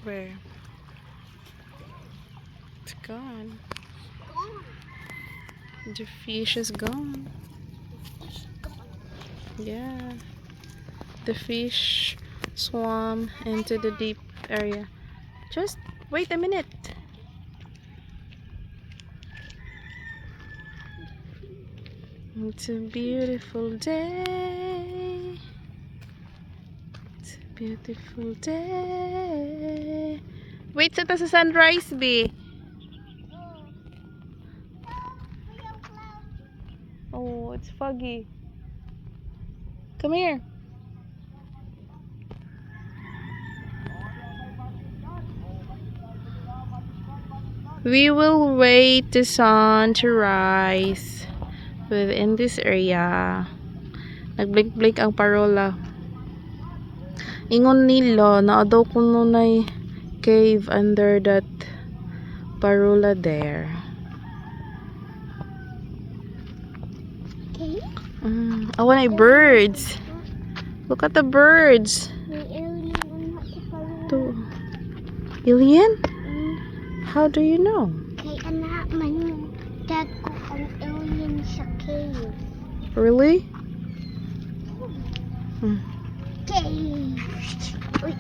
Where? It's gone. The fish is gone. Yeah. The fish swam into the deep area. Just wait a minute. It's a beautiful day. It's a beautiful day. Wait sa ta sa sunrise, be. Oh, it's foggy. Come here. We will wait the sun to rise within this area. Nagblink-blink ang parola. Ingon nila na daw kuno nay cave under that parola there. Okay. I want birds. Look at the birds. May alien on sa parola. To alien? How do you know? Kay anak man dagko ang alien sa cave. Really? Cave. Uy.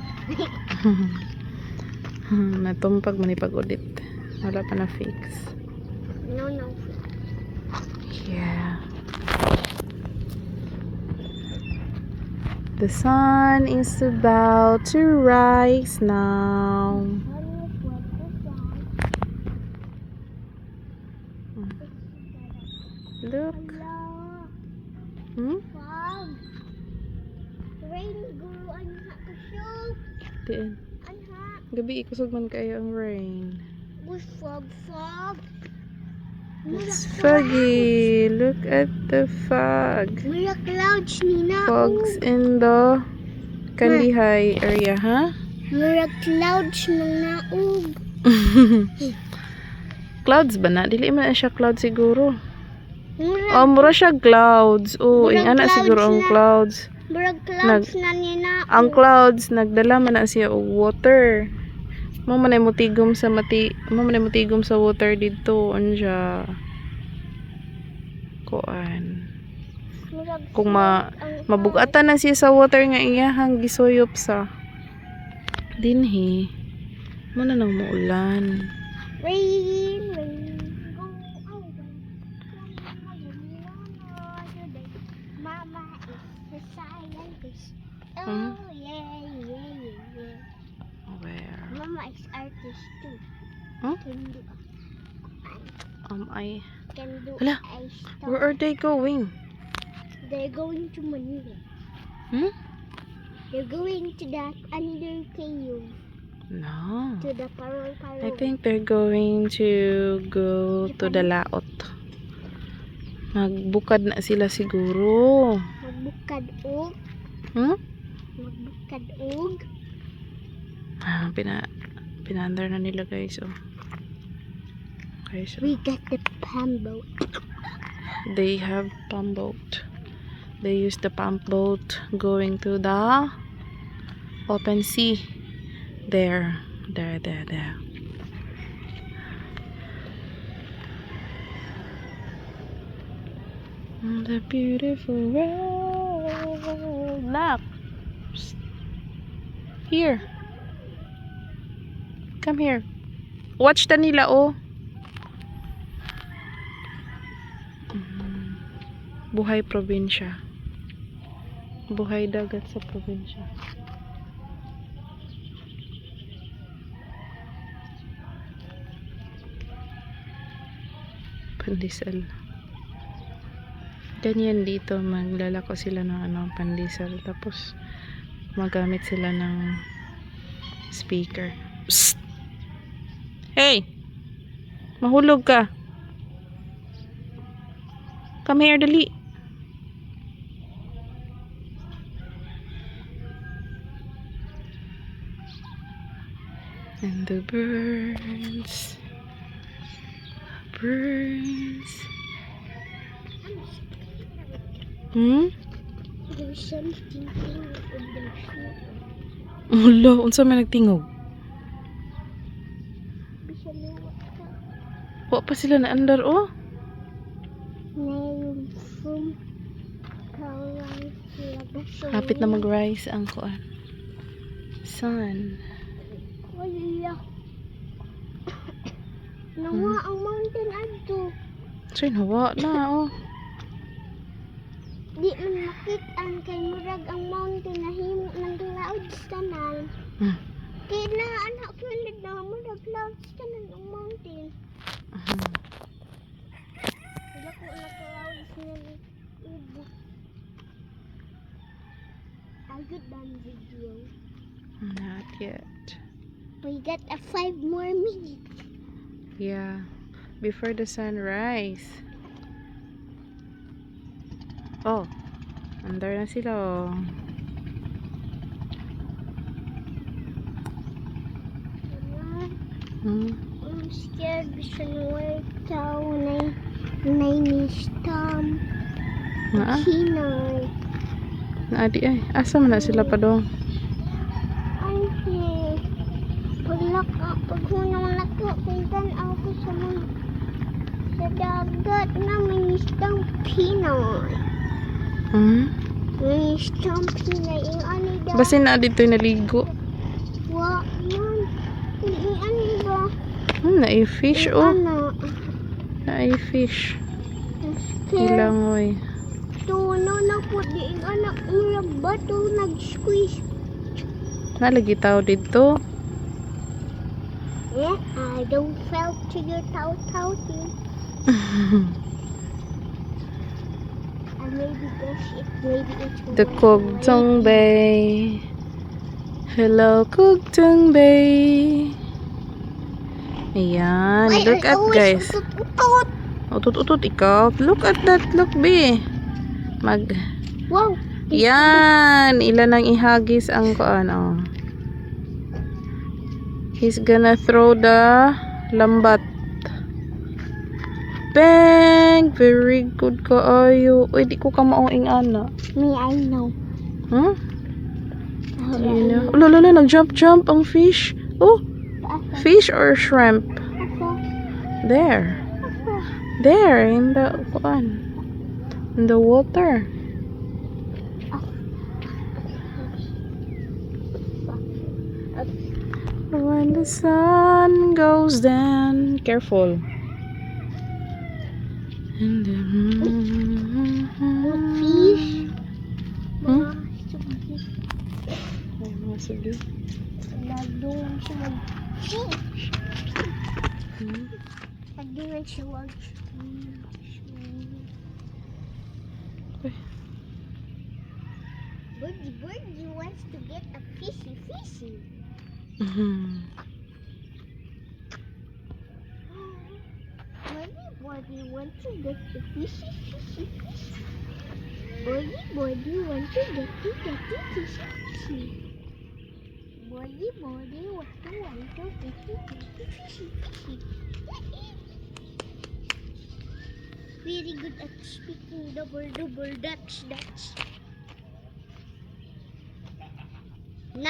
Natumpag manipag-udit. Wala pa na fix. No. Yeah. The sun is about to rise now. Look. Fog. Rain guru anha ko siya. Diyan. Anha. Gabi ikusog man kayo ang rain. With fog. It's foggy. Look at the fog. Mura clouds nina. Fogs in the Kandihay area, ha? Mura clouds nang naog. Clouds ba na? Dili man na siya cloud siguro. Mura, Oh, mura siya clouds. Oh, Murag ing ana clouds siguro ang na. clouds. mura clouds na niya naog. Ang clouds nagdala man na siya og water. Mo man ay motigom sa water didto anja. Kuan. Murag Kung ang mabugatan na siya sa water nga iyahang gisuyop sa dinhi. Mo na nang muulan. rain. Mama is the scientist. Oh, yeah. Where? Mama is artist too. Huh? Can do Hala, ice stuff. where are they going? They're going to Manila. They're going to that under cave. No. To the parol. I think they're going to go to the laot. Magbukad na sila siguro. Magbukad og. Magbukad og. Pinaandar na nila guys. Oh. Okay, so We got the pump boat. they have pump boat. They use the pump boat going to the open sea. There. The beautiful world. Look. Here. Come here. Watch ta nila, oh. Buhay probinsya. Buhay dagat sa probinsya. Pandesal. Ganyan dito, maglalako sila ng pandesal. Tapos, magamit sila ng speaker. Psst! Hey! Mahulog ka. Come here, dali. And the birds. There's something in the sea. Ulo, unsa may nagtingog? Bisa liwat ka. Wa pa sila na andar oh. Ngayon from Kawaii sila. Hapit na mag-rise ang kuan. Sun. Wala. Nawa ang mountain adto. So hawa na oh. Di man makit-an kay murag ang mountain na himo ng clouds tanan. Kaya na anak ko ulit na murag clouds tanan ang mountain. Wala ko na clouds na ubo. I good done video. Not yet. We got a 5 more minutes. Yeah. Before the sunrise. Oh. Andar na sila oh. I'm scared bisa nuway tao na nistam. Naa? Hinay. Naadi ay. Asa man na sila pa dong? Ay, pag hunong nakapitan ako sa dagat na may nistam Pinoy. May nistam Pinoy. Yung ano daw? Basin na dito'y naligo. Wa man. Yung ano ba? Na-fish oh. Na-fish. Ilangoy. Tuno na po di anak murag bato nag-squeeze. Nalagi tao dito. Yeah, I don't fell to your tao thing. And maybe it's The Kogtong Bay. Hello, Kogtong Bay. Ayan. Look at guys. Utot-utot ikaw. Look at that. Look, B. Wow. Yan. Ilan ang ihagis ang kuan, oh. He's gonna throw the lambat. Bang! Very good kaayo. Uy, di ko ka maong ana. Me, I know. Ayun na. Lalo, nag-jump ang fish. Oh, fish or shrimp? There. There, in the kuan. In the water. When the sun goes down, careful. And Fish. ay, mga sugi. Nagdungan siya mag-fish. Nagdungan siya Birdie wants to get a fishy. Birdie wants to get the fishy. Birdie wants to get the fishy. Birdie wants to get the fishy. Very good at speaking double Dutch.